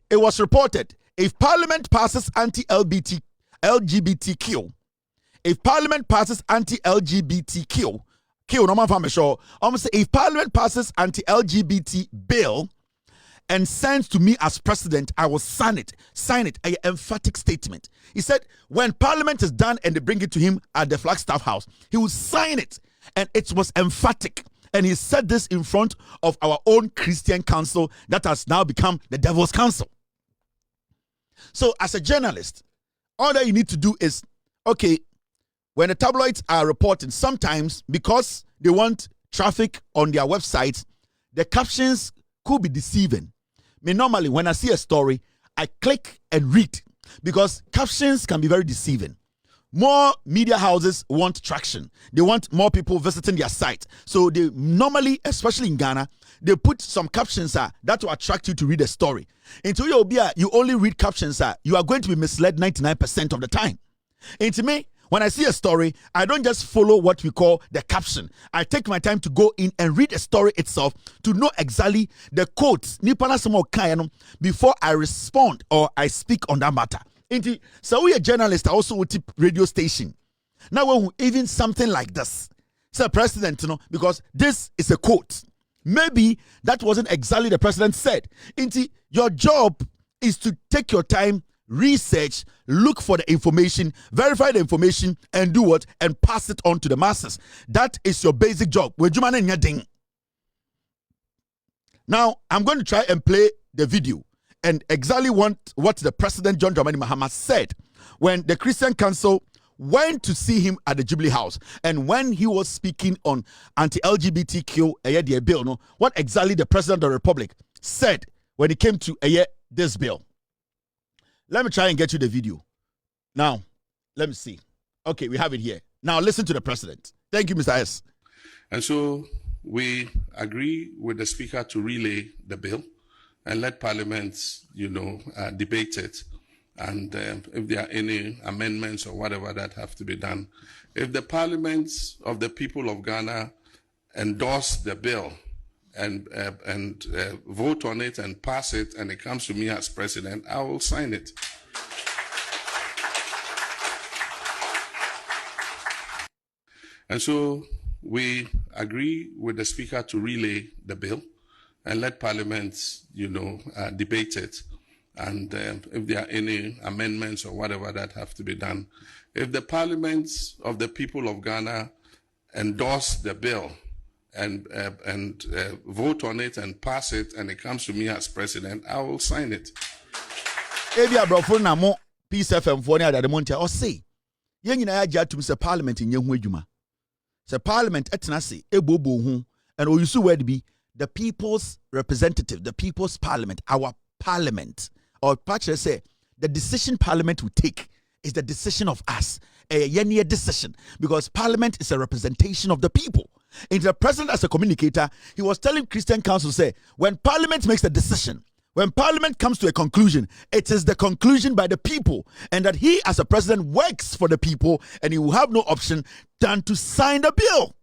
it was reported if Parliament passes anti-LGBTQ, if Parliament passes anti-LGBTQ, if Parliament passes anti-LGBT bill and sends to me as president, I will sign it. Sign it. An emphatic statement. He said when Parliament is done and they bring it to him at the Flagstaff House, he will sign it. And it was emphatic. And he said this in front of our own Christian council that has now become the Devil's Council. So as a journalist, all that you need to do is, okay, when the tabloids are reporting, sometimes because they want traffic on their websites, the captions could be deceiving. Normally, when I see a story, I click and read because captions can be very deceiving. More media houses want traction. They want more people visiting their site. So they normally, especially in Ghana, they put some captions that will attract you to read a story. Into you only read captions you are going to be misled 99% of the time. Into me, when I see a story, I don't just follow what we call the caption. I take my time to go in and read the story itself to know exactly the quotes before I respond or I speak on that matter. So we a journalist also with radio station. Now when even something like this, say president, because this is a quote. Maybe that wasn't exactly the president said. Your job is to take your time, research, look for the information, verify the information, and do what? And pass it on to the masses. That is your basic job. Now, I'm going to try and play the video and exactly what the President John Dramani Mahama said when the Christian Council went to see him at the Jubilee House and when he was speaking on anti-LGBTQ bill, what exactly the President of the Republic said when it came to this bill. Let me try and get you the video. Now, let me see. Okay, we have it here. Now, listen to the President. Thank you, Mr. S. And so we agree with the Speaker to relay the bill and let Parliament, debate it. And if there are any amendments or whatever that have to be done, if the Parliament of the people of Ghana endorse the bill and vote on it and pass it, and it comes to me as president, I will sign it. And so we agree with the Speaker to relay the bill and let Parliament, debate it. And if there are any amendments or whatever that have to be done, if the Parliament of the people of Ghana endorse the bill and vote on it and pass it, and it comes to me as president, I will sign it. Peace FM for the Monte or say, Parliament in Yahoo. The Parliament etnasi ebobo and we where to be the people's representative, the people's parliament, our parliament. Or Patrick say the decision Parliament will take is the decision of us, a decision, because Parliament is a representation of the people. And the president, as a communicator, he was telling Christian Council, say, when Parliament makes a decision, when Parliament comes to a conclusion, it is the conclusion by the people, and that he, as a president, works for the people, and he will have no option than to sign the bill.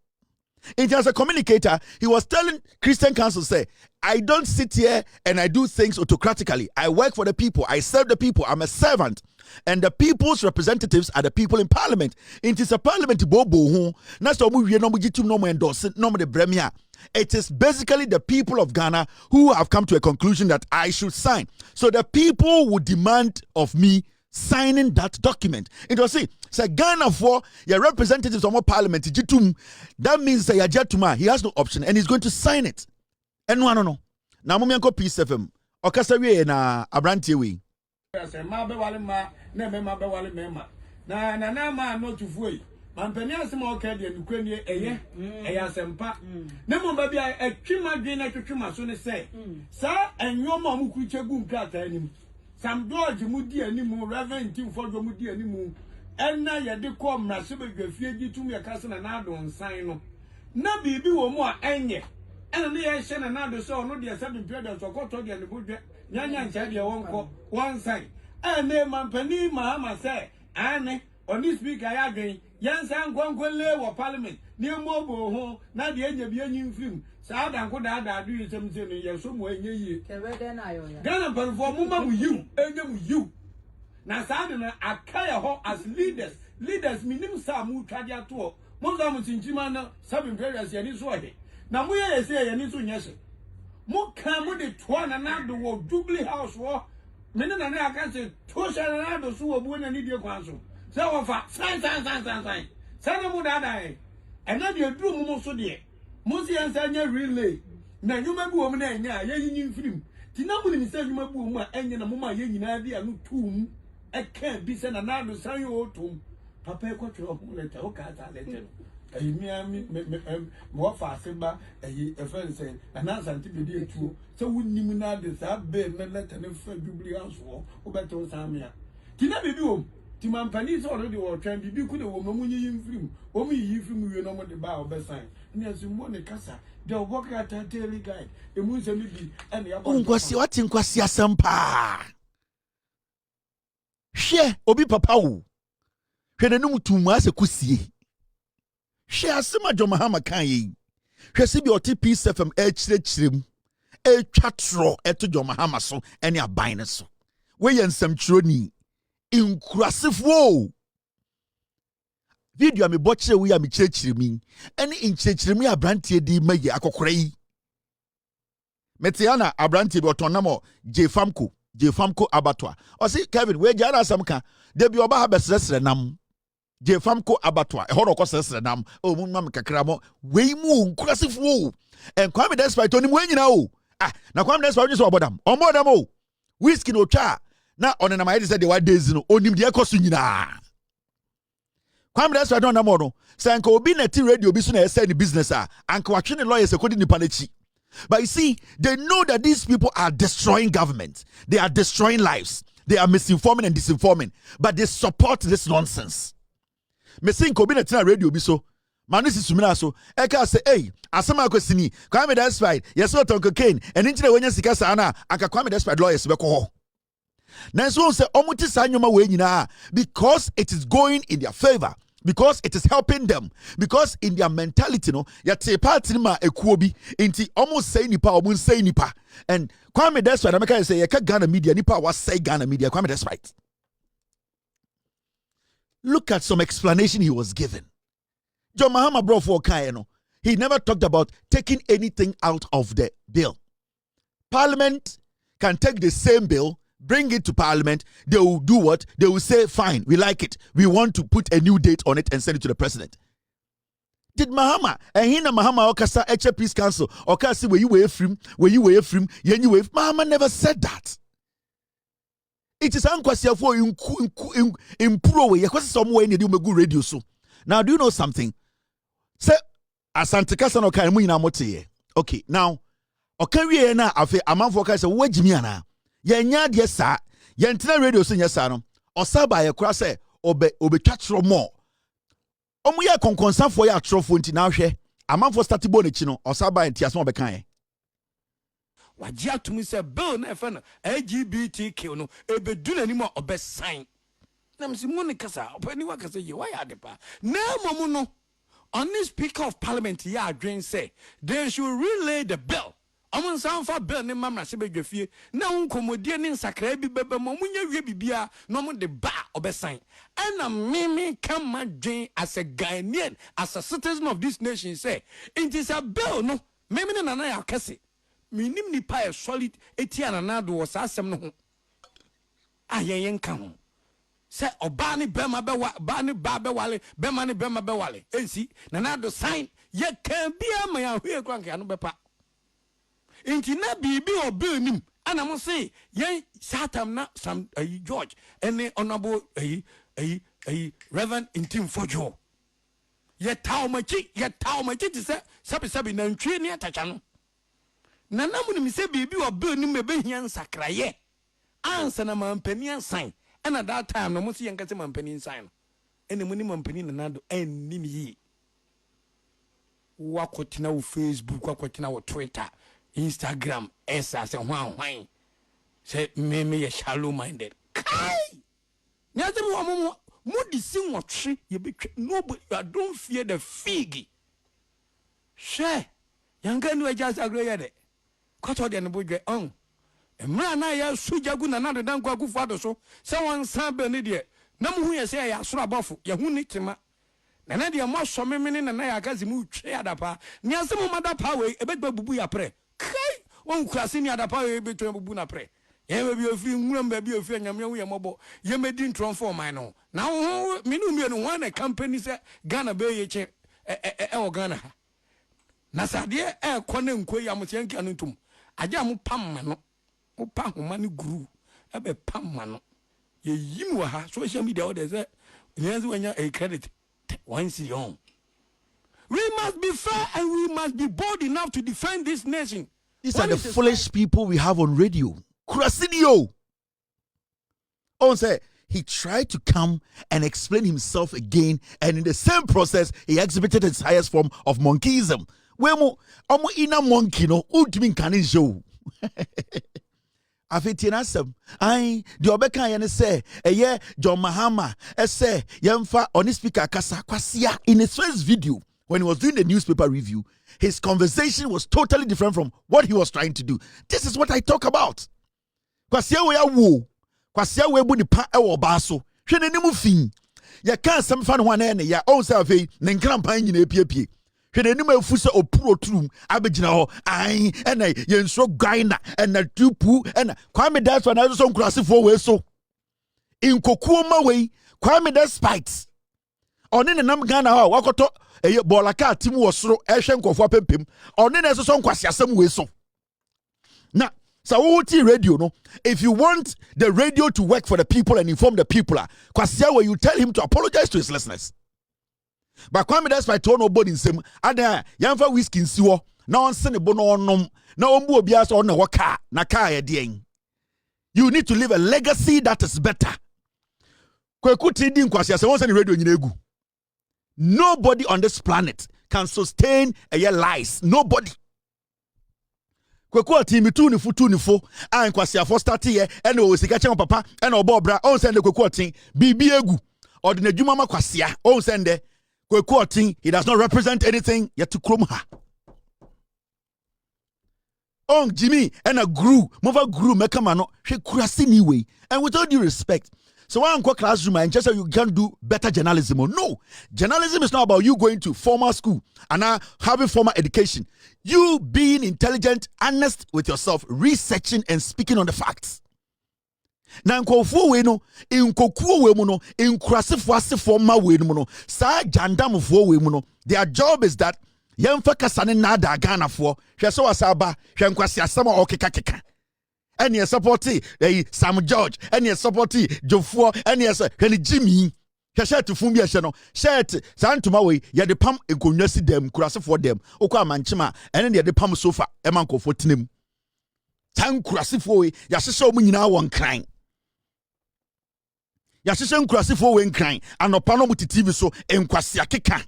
And as a communicator, he was telling Christian Council, say, I don't sit here and I do things autocratically. I work for the people. I serve the people. I'm a servant. And the people's representatives are the people in Parliament. It is a Parliament. It is basically the people of Ghana who have come to a conclusion that I should sign. So the people would demand of me signing that document. It was say Ghana for your representatives of our parliament. That means that he has no option and he's going to sign it. And no. Now Mumianko Peace FM. Okasawi na Abranti we. Na no to foi. Mampenia se mo ka de nukwanie eye asempa. Na mo ba bia atwima dwen na twetwima so ne se. Sa enwoma mu kuchegu nkata anim. Sam George mudi animu, Reverend Tim Fojo mudi animu. Enna ye de ko mrase bedwafie gitum ye kase na ado nsan no. Na bibi wo mu a enye. Ena ne ye hye na ado so no de 7 period so koto de ne bodwe. Nyanya ncha de wonko one side. Ene mampani Mahama say ane oni speaker ya gwen. Yansa ngwankole wo parliament. near mobile home, not the end of the union film. Sad and could add do something in your somewhere in ye. Then I perform with you, and with you. Now, Sadana, I carry her as leaders. Leaders, minimum Samu Tadia tour. Most in Jimana, 7 periods, and is what. Now, we are saying, and it's yes. More come with it, one and not the word doubly house war. Men and I can say, Tosh and another who are born and need your counsel. So, sign. Sana die. And now you do more so dear. Mosi and Sanya relay. Now you may be woman and yen film. Tinamuni said you may be woman and a mumma yen idea no tomb. I can't be sent another sign your tomb. Papa, what your letter, okay, letter. More faster, a friend said, and answer to be true. So wouldn't you not decide, bed, and let an infant jubilee house war, or better Samia. Tina be do. Timam Panis already or trying to be good a woman in film. Only you film you know what the bar best sign. And as you want a casa, they'll walk at a daily guide. The moons and maybe and the what in Quasia Sampa. Share, Obi Papa. Hwene to mas a kusie. Share some of Mahama Kanye. Hwese bi OTP FM chirem. Chatro eto Mahama so any abine so. We yen some troni. Inclusive wo. Video me botche we am chiremi. Any in chiremi abrantie di meye akokorei. Metiana abrantie bi otonamo J-Famco abattoir. O si Kevin we jara samka. Debi oba ha besresre nam. J-Famco abattoir. E horo ko sresre nam. O mu mam kakra mo. We mu inclusive wo. En kwame despite oni mu nyina o. Ah, na kwame despite oni so obodam. Omodam o. Whiskey no twa. Na on na my said the 1 days no onim de ekoso nyina kwam that's why don't na mo no say anka obi na ti radio bi so na say the business anka watwe ne lawyers e kodi nipa na chi. But you see, they know that these people are destroying government, they are destroying lives, they are misinforming and disinforming, but they support this nonsense. Me say anka obi na ti radio bi so manisi sumina so eka say hey asema kwesini kwam that's right yes what on cocaine and injire wonya sika sa na anka kwam that's right lawyers be ko ho. Now, so say, because it is going in their favor, because it is helping them, because in their mentality, no, yate party ma ekuobi, inti almost say nipa, almost say nipa, and Kwame that's right. I'm say, yaka Ghana media, nipa was say Ghana media. Kwame that's right. Look at some explanation he was given. John Mahama brought for Kayeno. He never talked about taking anything out of the bill. Parliament can take the same bill. Bring it to Parliament, they will do what? They will say, fine, we like it. We want to put a new date on it and send it to the president. Did Mahama, and he na Mahama Okasa Eche Peace Council, Okasi, where you were from, Mahama never said that. It is unquestionable for improve, you somewhere in the good radio so. Now, do you know something? Say, Asante Kasa no kai mu ina mote. Okay, now, Okawie na afi amanfo kai say, "Wo jimi ana?" Yenya de sa yentina radio so nyesa no osaba ye kura se obetwatro mo omu ye konkonsanfo ye atrofo nti na hwe amanfo start bo nechi no osaba entiaso obekan ye wagye atumi se bill na efe no LGBTQ no ebedu nani mo obesan na msi mu ne kasa opani wakasa ye why adepa na momu no on the speaker of parliament ya adwen say they should relay the bill. Amon sanfa bill ne mamra se bedwafie na unkomodie ne nsakra bi bebe mo munya wie bibia no mo de ba obesan and me come adwen as a Ghanaian, as a citizen of this nation say it is a bill no me na na ya kase minim ni pa solid etiana na do was asem no ho ayen kan ho se oba ne bema be ba ne ba be wale bema ne bema be wale ensi na do sign ye kan bia ma ya hwe kwanka ya no bepa inti na bibi obi nim ana mo say yen satam na some George and honorable Reverend Intim Fojo ye tawmachi ti se sabi na ntwe ne atacha no na namu ni se bibi obi nim be hia nsakraye ansa na mampani ansan and at that time no mo say yen kase mampani ansan no ene mo ni mampani na nado ennim yi wakotina wo Facebook wakotina wo Twitter Instagram esa se hwan say me ye shallow minded kai nyaze mo di sin wotwe ye betwe nobody. I don't fear the fig Share. Younger no just agree at it. Cut out the boy on. A man I have Sujagun another than Kwaku father so. Someone said Benidia. No who you say I saw a buffo. Yahuni Tima. Nanadia more some men and I got the mood chair up. Near some mother power, a bit babuya pre. Kai! One class in the other power between Buna pre. You may be a few baby of your mobile. You may didn't transform, I know. Now, Minu one a company said Ghana Bay or Ghana. Nasadia air quantum quay amusian canutum. I jam pam pam money grew. A be pam mano. You have social media orders. Yes, when you're a credit. Once you own. We must be fair and we must be bold enough to defend this nation. These are the foolish people we have on radio. Crasidio. Oh, say he tried to come and explain himself again, and in the same process, he exhibited his highest form of monkeyism. Wemo, omo ina monkey no ultimate canin show. Afetinasem, I the obeka yene say, eye John Mahama, say yemfa on speaker kasa kwasia. In his first video, when he was doing the newspaper review, his conversation was totally different from what he was trying to do. This is what I talk about. Kwasia we awo, kwasia we bu ni pa ewo baso. Hwe ne nimu fin. Ya kan sam fa no wana ne ya on say afei ne nkran pan nyina epiepie. Hwe ne nimu afu se opuro turum abegina ho. Ai ena ye nso gwaina ena tupu ena Kwame that's when I so nkurasefo we so. Inkokuo ma we Kwame that spikes. Oni ne nam Ghana ha wakoto eye bolaka timu wo soro ehwe nkofo apempem. Oni ne so nkwasiasem we so. Na so radio no, if you want the radio to work for the people and inform the people, where you tell him to apologize to his listeners. But Kwame that's why told nobody in same ada yamfa whiskey nsiwo na on sene bo no onom na ombu obiasa on na car na car ye den. You need to leave a legacy that is better. Kwekuti di nkwasiase won say radio nyina egu. Nobody on this planet can sustain a year lies. Nobody. Kwekuo team tu ni fo an kwasiafo start here and o sika chen papa and obo bra on send kwekuo team bibi egu ordinary adwuma ma kwasia on send kwekuo team he does not represent anything yet to krom ha on Jimmy and a grew mekama no hwe kurasi ni way. And with all due respect, so why go classroom and just so you can do better journalism? No, journalism is not about you going to formal school and now having formal education. You being intelligent, honest with yourself, researching and speaking on the facts. Now, we no, in kokuo we no, in krasifo ma we no, sa jandam fo we no. Their job is that yemfa kasane nada Ghana for. Hwe so asaba, hwe nkwasi asama okeka. And you support Sam George, and you support Jofuo, and you say Jimmy. Shirt to Fumbia Shano, shirt Santuma way, ya the pump and conesi them, crass for them, Oka Manchima, and then the pump sofa, Emanco for Tinim. Tan crassifo, Yasho Munina one crying. Yasho crassifo when crying, and no pano with TV so, and Quasia Kika.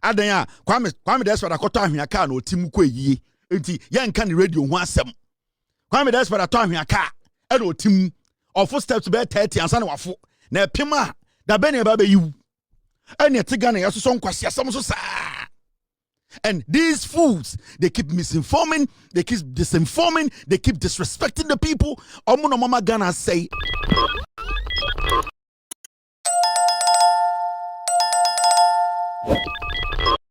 Adaya, Kwame, that's what I got time here, can or Timukwe ye, and young candy radio once some. Kwame that's what I told me a car. Edo Tim or 4 steps to bed 30 and son of a na pima da bene babe you. And yet Tigana also some kwasia some so sa. And these fools, they keep misinforming, they keep disinforming, they keep disrespecting the people. Omuno mama Ghana say